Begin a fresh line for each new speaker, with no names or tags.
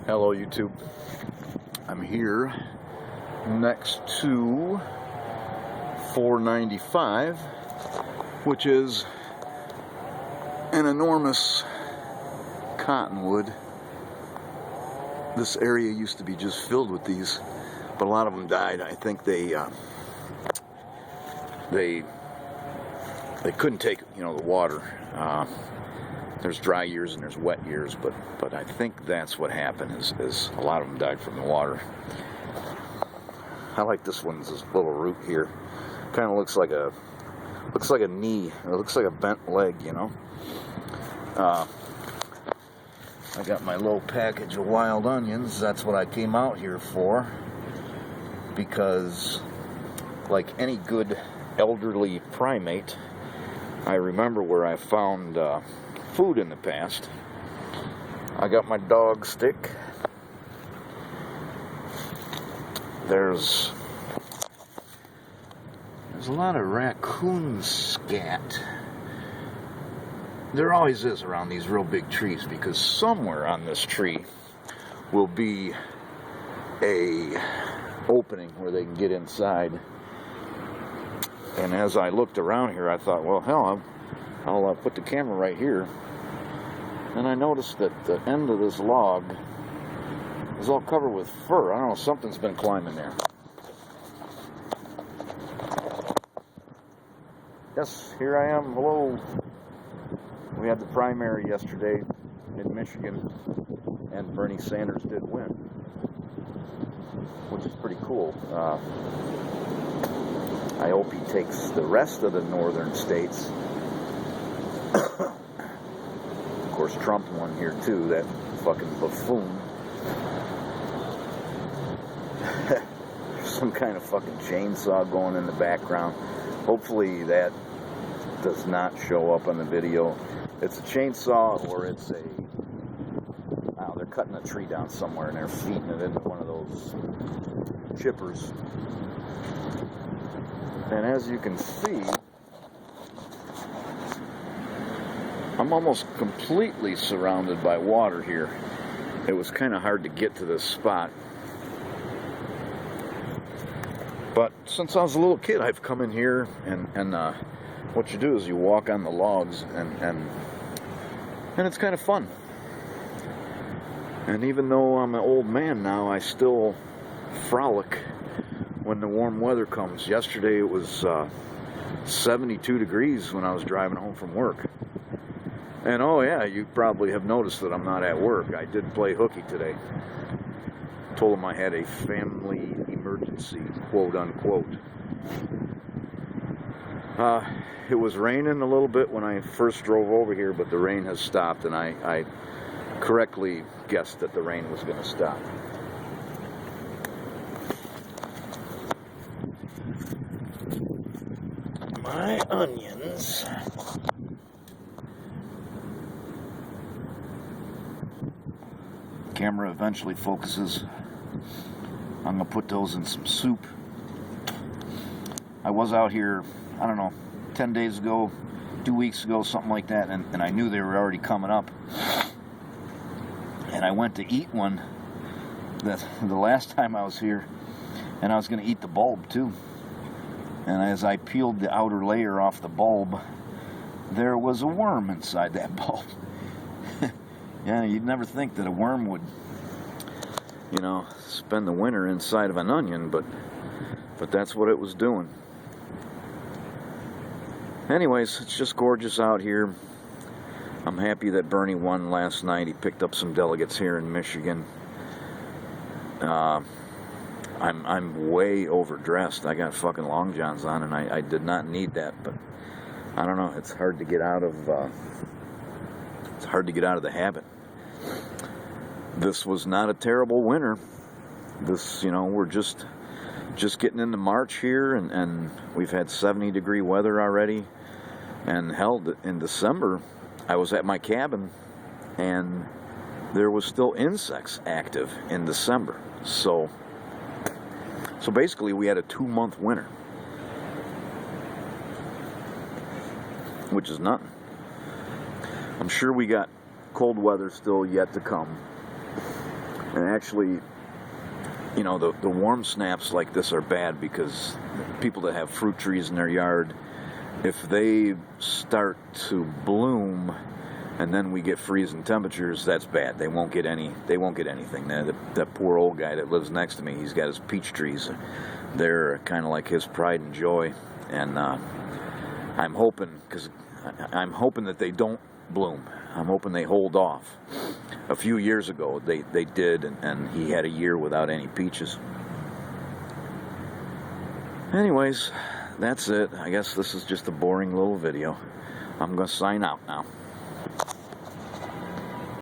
Hello YouTube. I'm here next to 495, which is an enormous cottonwood. This area used to be just filled with these, but a lot of them died. I think they couldn't take, the water. There's dry years and there's wet years, but I think that's what happened is a lot of them died from the water. I like this one's this little root here. Kind of looks like a knee. It looks like a bent leg, I got my little package of wild onions. That's what I came out here for, because like any good elderly primate, I remember where I found food in the past. I got my dog stick. There's a lot of raccoon scat. There always is around these real big trees, because somewhere on this tree will be a opening where they can get inside. And as I looked around here, I thought, well, hell, I'll put the camera right here. And I noticed that the end of this log is all covered with fur. I don't know, something's been climbing there. Yes, here I am. Hello. We had the primary yesterday in Michigan, and Bernie Sanders did win, which is pretty cool. I hope he takes the rest of the northern states. Of course, Trump won here too, that fucking buffoon. Some kind of fucking chainsaw going in the background. Hopefully that does not show up on the video. It's a chainsaw, or it's a... Wow, they're cutting a tree down somewhere and they're feeding it into one of those chippers. And as you can see, I'm almost completely surrounded by water here. It was kind of hard to get to this spot. But since I was a little kid, I've come in here, and what you do is you walk on the logs, and it's kind of fun. And even though I'm an old man now, I still frolic when the warm weather comes. Yesterday it was 72 degrees when I was driving home from work. And oh yeah, you probably have noticed that I'm not at work. I did play hooky today. Told them I had a family emergency, quote unquote. It was raining a little bit when I first drove over here, but the rain has stopped, and I correctly guessed that the rain was going to stop. My onions. Camera eventually focuses. I'm gonna put those in some soup. I was out here, I don't know, 10 days ago, 2 weeks ago, something like that, and I knew they were already coming up. And I went to eat one the last time I was here, and I was gonna eat the bulb too. And as I peeled the outer layer off the bulb, there was a worm inside that bulb. Yeah, you'd never think that a worm would, spend the winter inside of an onion, but that's what it was doing. Anyways, it's just gorgeous out here. I'm happy that Bernie won last night. He picked up some delegates here in Michigan. I'm way overdressed. I got fucking long johns on, and I did not need that, but I don't know. It's hard to get out of. It's hard to get out of the habit. This was not a terrible winter. This, we're just getting into March here, and we've had 70-degree weather already. And hell, in December, I was at my cabin, and there was still insects active in December. So basically, we had a 2-month winter, which is nothing. I'm sure we got cold weather still yet to come. And actually, you know, the warm snaps like this are bad because people that have fruit trees in their yard, if they start to bloom and then we get freezing temperatures, that's bad. They won't get anything. That poor old guy that lives next to me, he's got his peach trees. They're kind of like his pride and joy. And I'm hoping that they don't bloom. I'm hoping they hold off. A few years ago, they did, and he had a year without any peaches. Anyways, that's it. I guess this is just a boring little video. I'm going to sign out now.